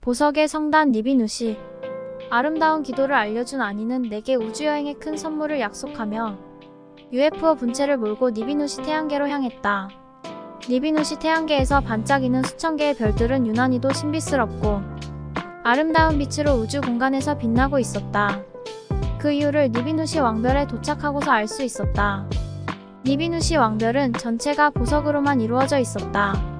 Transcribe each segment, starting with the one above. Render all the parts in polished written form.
보석의 성단 니비누시. 아름다운 기도를 알려준 아니는 내게 우주여행의 큰 선물을 약속하며 UFO 분체를 몰고 니비누시 태양계로 향했다. 니비누시 태양계에서 반짝이는 수천 개의 별들은 유난히도 신비스럽고 아름다운 빛으로 우주 공간에서 빛나고 있었다. 그 이유를 니비누시 왕별에 도착하고서 알 수 있었다. 니비누시 왕별은 전체가 보석으로만 이루어져 있었다.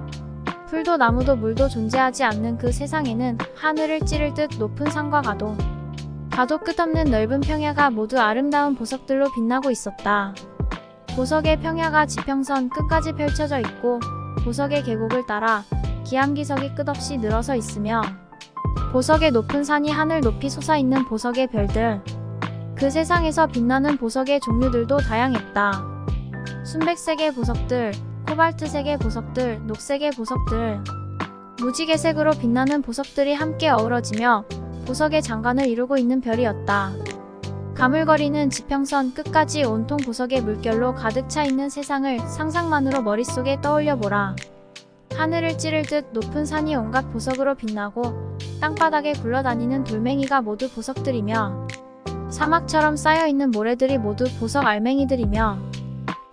풀도 나무도 물도 존재하지 않는 그 세상에는 하늘을 찌를 듯 높은 산과 가도 끝없는 넓은 평야가 모두 아름다운 보석들로 빛나고 있었다. 보석의 평야가 지평선 끝까지 펼쳐져 있고 보석의 계곡을 따라 기암기석이 끝없이 늘어서 있으며 보석의 높은 산이 하늘 높이 솟아있는 보석의 별들. 그 세상에서 빛나는 보석의 종류들도 다양했다. 순백색의 보석들, 코발트색의 보석들, 녹색의 보석들, 무지개색으로 빛나는 보석들이 함께 어우러지며 보석의 장관을 이루고 있는 별이었다. 가물거리는 지평선 끝까지 온통 보석의 물결로 가득 차 있는 세상을 상상만으로 머릿속에 떠올려보라. 하늘을 찌를 듯 높은 산이 온갖 보석으로 빛나고 땅바닥에 굴러다니는 돌멩이가 모두 보석들이며 사막처럼 쌓여있는 모래들이 모두 보석 알맹이들이며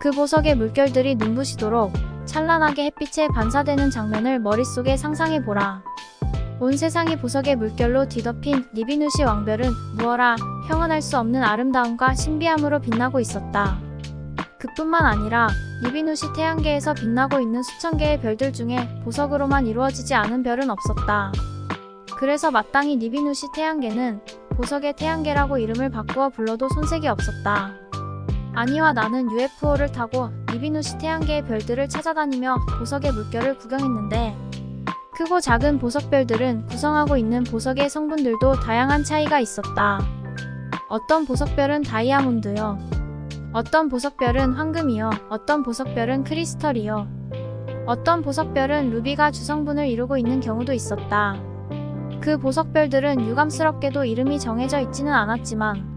그 보석의 물결들이 눈부시도록 찬란하게 햇빛에 반사되는 장면을 머릿속에 상상해보라. 온 세상이 보석의 물결로 뒤덮인 니비누시 왕별은 무어라 형언할 수 없는 아름다움과 신비함으로 빛나고 있었다. 그뿐만 아니라 니비누시 태양계에서 빛나고 있는 수천 개의 별들 중에 보석으로만 이루어지지 않은 별은 없었다. 그래서 마땅히 니비누시 태양계는 보석의 태양계라고 이름을 바꾸어 불러도 손색이 없었다. 아니와 나는 UFO를 타고 니비누시 태양계의 별들을 찾아다니며 보석의 물결을 구경했는데 크고 작은 보석별들은 구성하고 있는 보석의 성분들도 다양한 차이가 있었다. 어떤 보석별은 다이아몬드요, 어떤 보석별은 황금이요, 어떤 보석별은 크리스털이요, 어떤 보석별은 루비가 주성분을 이루고 있는 경우도 있었다. 그 보석별들은 유감스럽게도 이름이 정해져 있지는 않았지만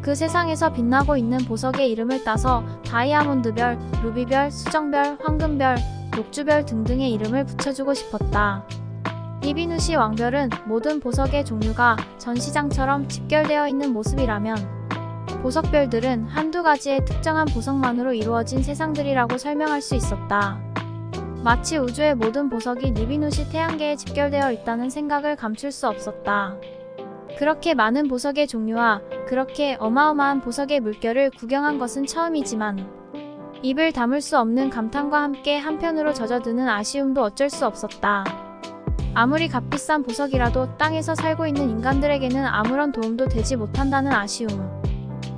그 세상에서 빛나고 있는 보석의 이름을 따서 다이아몬드별, 루비별, 수정별, 황금별, 녹주별 등등의 이름을 붙여주고 싶었다. 니비누시 왕별은 모든 보석의 종류가 전시장처럼 집결되어 있는 모습이라면 보석별들은 한두 가지의 특정한 보석만으로 이루어진 세상들이라고 설명할 수 있었다. 마치 우주의 모든 보석이 니비누시 태양계에 집결되어 있다는 생각을 감출 수 없었다. 그렇게 많은 보석의 종류와 그렇게 어마어마한 보석의 물결을 구경한 것은 처음이지만 입을 다물 수 없는 감탄과 함께 한편으로 젖어드는 아쉬움도 어쩔 수 없었다. 아무리 값비싼 보석이라도 땅에서 살고 있는 인간들에게는 아무런 도움도 되지 못한다는 아쉬움.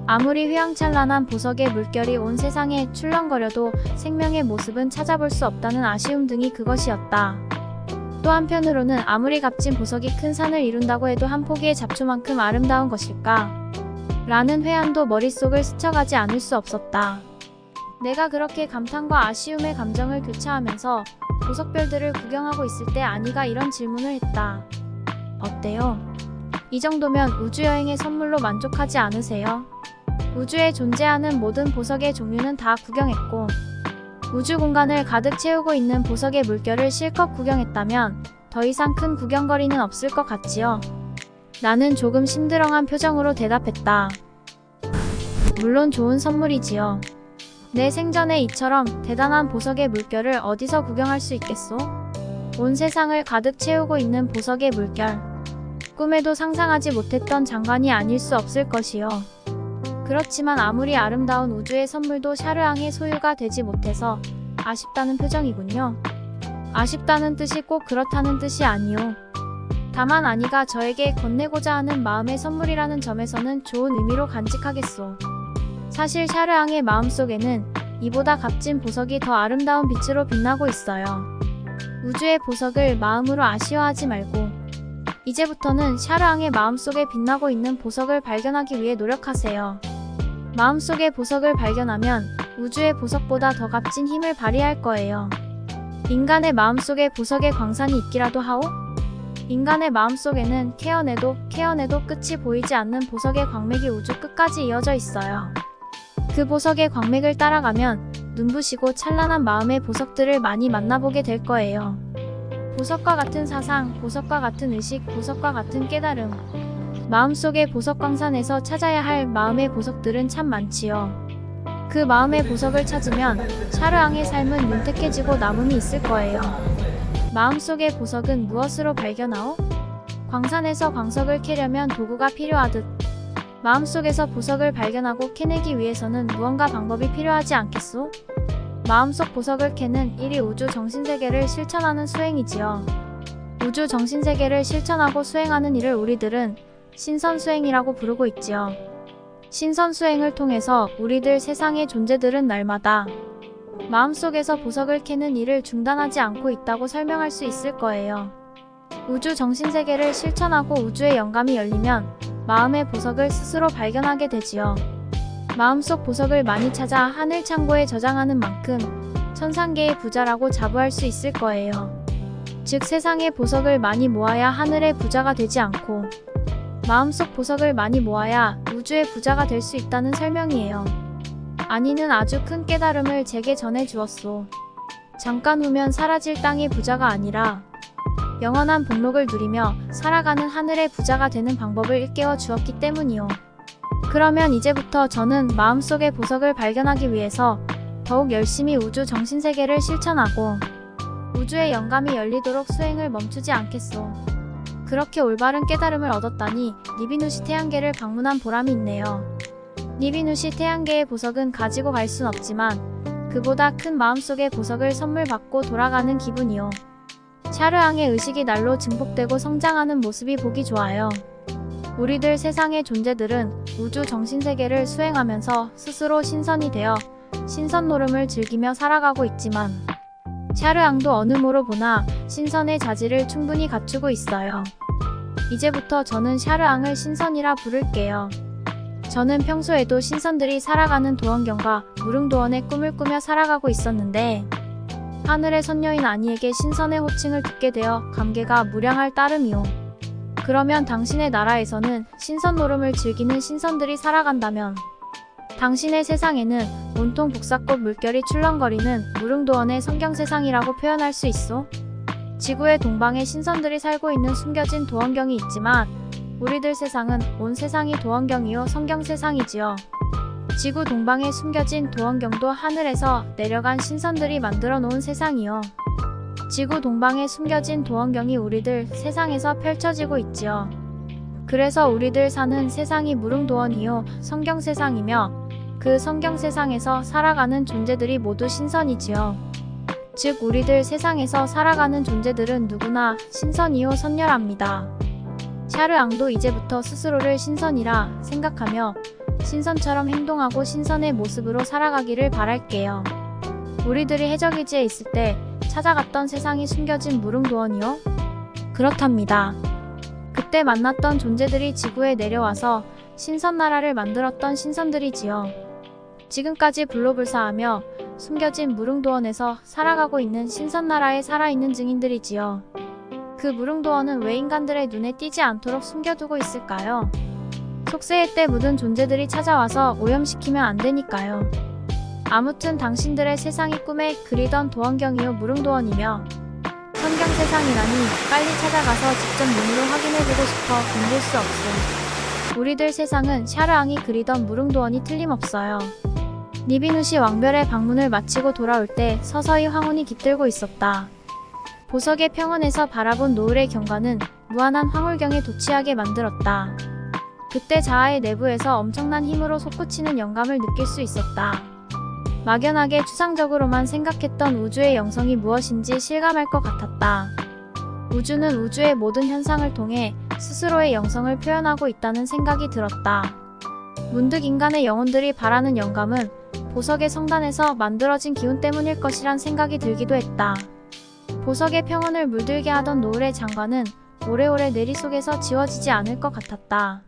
아무리 휘황찬란한 보석의 물결이 온 세상에 출렁거려도 생명의 모습은 찾아볼 수 없다는 아쉬움 등이 그것이었다. 또 한편으로는 아무리 값진 보석이 큰 산을 이룬다고 해도 한 포기의 잡초만큼 아름다운 것일까? 라는 회한도 머릿속을 스쳐가지 않을 수 없었다. 내가 그렇게 감탄과 아쉬움의 감정을 교차하면서 보석별들을 구경하고 있을 때 아니가 이런 질문을 했다. 어때요? 이 정도면 우주여행의 선물로 만족하지 않으세요? 우주에 존재하는 모든 보석의 종류는 다 구경했고 우주 공간을 가득 채우고 있는 보석의 물결을 실컷 구경했다면 더 이상 큰 구경거리는 없을 것 같지요? 나는 조금 심드렁한 표정으로 대답했다. 물론 좋은 선물이지요. 내 생전에 이처럼 대단한 보석의 물결을 어디서 구경할 수 있겠소? 온 세상을 가득 채우고 있는 보석의 물결. 꿈에도 상상하지 못했던 장관이 아닐 수 없을 것이요. 그렇지만 아무리 아름다운 우주의 선물도 샤르앙의 소유가 되지 못해서 아쉽다는 표정이군요. 아쉽다는 뜻이 꼭 그렇다는 뜻이 아니요. 다만 아니가 저에게 건네고자 하는 마음의 선물이라는 점에서는 좋은 의미로 간직하겠소. 사실 샤르앙의 마음속에는 이보다 값진 보석이 더 아름다운 빛으로 빛나고 있어요. 우주의 보석을 마음으로 아쉬워하지 말고 이제부터는 샤르앙의 마음속에 빛나고 있는 보석을 발견하기 위해 노력하세요. 마음속의 보석을 발견하면 우주의 보석보다 더 값진 힘을 발휘할 거예요. 인간의 마음속에 보석의 광산이 있기라도 하오? 인간의 마음속에는 캐어내도 끝이 보이지 않는 보석의 광맥이 우주 끝까지 이어져 있어요. 그 보석의 광맥을 따라가면 눈부시고 찬란한 마음의 보석들을 많이 만나보게 될 거예요. 보석과 같은 사상, 보석과 같은 의식, 보석과 같은 깨달음. 마음속의 보석광산에서 찾아야 할 마음의 보석들은 참 많지요. 그 마음의 보석을 찾으면 샤르앙의 삶은 윤택해지고 남음이 있을 거예요. 마음속의 보석은 무엇으로 발견하오? 광산에서 광석을 캐려면 도구가 필요하듯 마음속에서 보석을 발견하고 캐내기 위해서는 무언가 방법이 필요하지 않겠소? 마음속 보석을 캐는 일이 우주 정신세계를 실천하는 수행이지요. 우주 정신세계를 실천하고 수행하는 일을 우리들은 신선수행이라고 부르고 있지요. 신선수행을 통해서 우리들 세상의 존재들은 날마다 마음속에서 보석을 캐는 일을 중단하지 않고 있다고 설명할 수 있을 거예요. 우주 정신세계를 실천하고 우주의 영감이 열리면 마음의 보석을 스스로 발견하게 되지요. 마음속 보석을 많이 찾아 하늘 창고에 저장하는 만큼 천상계의 부자라고 자부할 수 있을 거예요. 즉 세상의 보석을 많이 모아야 하늘의 부자가 되지 않고 마음속 보석을 많이 모아야 우주의 부자가 될 수 있다는 설명이에요. 아니는 아주 큰 깨달음을 제게 전해 주었소. 잠깐 후면 사라질 땅의 부자가 아니라 영원한 복록을 누리며 살아가는 하늘의 부자가 되는 방법을 일깨워 주었기 때문이요. 그러면 이제부터 저는 마음속의 보석을 발견하기 위해서 더욱 열심히 우주 정신세계를 실천하고 우주의 영감이 열리도록 수행을 멈추지 않겠소. 그렇게 올바른 깨달음을 얻었다니 니비누시 태양계를 방문한 보람이 있네요. 니비누시 태양계의 보석은 가지고 갈 순 없지만 그보다 큰 마음속의 보석을 선물 받고 돌아가는 기분이요. 샤르앙의 의식이 날로 증폭되고 성장하는 모습이 보기 좋아요. 우리들 세상의 존재들은 우주 정신세계를 수행하면서 스스로 신선이 되어 신선 노름을 즐기며 살아가고 있지만 샤르앙도 어느 모로 보나 신선의 자질을 충분히 갖추고 있어요. 이제부터 저는 샤르앙을 신선이라 부를게요. 저는 평소에도 신선들이 살아가는 도원경과 무릉도원의 꿈을 꾸며 살아가고 있었는데 하늘의 선녀인 아니에게 신선의 호칭을 듣게 되어 감개가 무량할 따름이오. 그러면 당신의 나라에서는 신선 노름을 즐기는 신선들이 살아간다면 당신의 세상에는 온통 복사꽃 물결이 출렁거리는 무릉도원의 성경세상이라고 표현할 수 있소? 지구의 동방에 신선들이 살고 있는 숨겨진 도원경이 있지만 우리들 세상은 온 세상이 도원경이요 성경세상이지요. 지구 동방에 숨겨진 도원경도 하늘에서 내려간 신선들이 만들어 놓은 세상이요. 지구 동방에 숨겨진 도원경이 우리들 세상에서 펼쳐지고 있지요. 그래서 우리들 사는 세상이 무릉도원이요 성경세상이며 그 성경세상에서 살아가는 존재들이 모두 신선이지요. 즉 우리들 세상에서 살아가는 존재들은 누구나 신선이요 선녀랍니다. 샤르앙도 이제부터 스스로를 신선이라 생각하며 신선처럼 행동하고 신선의 모습으로 살아가기를 바랄게요. 우리들이 해적일지에 있을 때 찾아갔던 세상이 숨겨진 무릉도원이요? 그렇답니다. 그때 만났던 존재들이 지구에 내려와서 신선나라를 만들었던 신선들이지요. 지금까지 불로불사하며 숨겨진 무릉도원에서 살아가고 있는 신선나라에 살아있는 증인들이지요. 그 무릉도원은 왜 인간들의 눈에 띄지 않도록 숨겨두고 있을까요? 속세의 때 묻은 존재들이 찾아와서 오염시키면 안 되니까요. 아무튼 당신들의 세상이 꿈에 그리던 도원경이요 무릉도원이며 성경세상이라니 빨리 찾아가서 직접 눈으로 확인해보고 싶어 견딜 수 없음. 우리들 세상은 샤르앙이 그리던 무릉도원이 틀림없어요. 니비누시 왕별의 방문을 마치고 돌아올 때 서서히 황혼이 깃들고 있었다. 보석의 평원에서 바라본 노을의 경관은 무한한 황홀경에 도취하게 만들었다. 그때 자아의 내부에서 엄청난 힘으로 솟구치는 영감을 느낄 수 있었다. 막연하게 추상적으로만 생각했던 우주의 영성이 무엇인지 실감할 것 같았다. 우주는 우주의 모든 현상을 통해 스스로의 영성을 표현하고 있다는 생각이 들었다. 문득 인간의 영혼들이 바라는 영감은 보석의 성단에서 만들어진 기운 때문일 것이란 생각이 들기도 했다. 보석의 평온을 물들게 하던 노을의 장관은 오래오래 내리 속에서 지워지지 않을 것 같았다.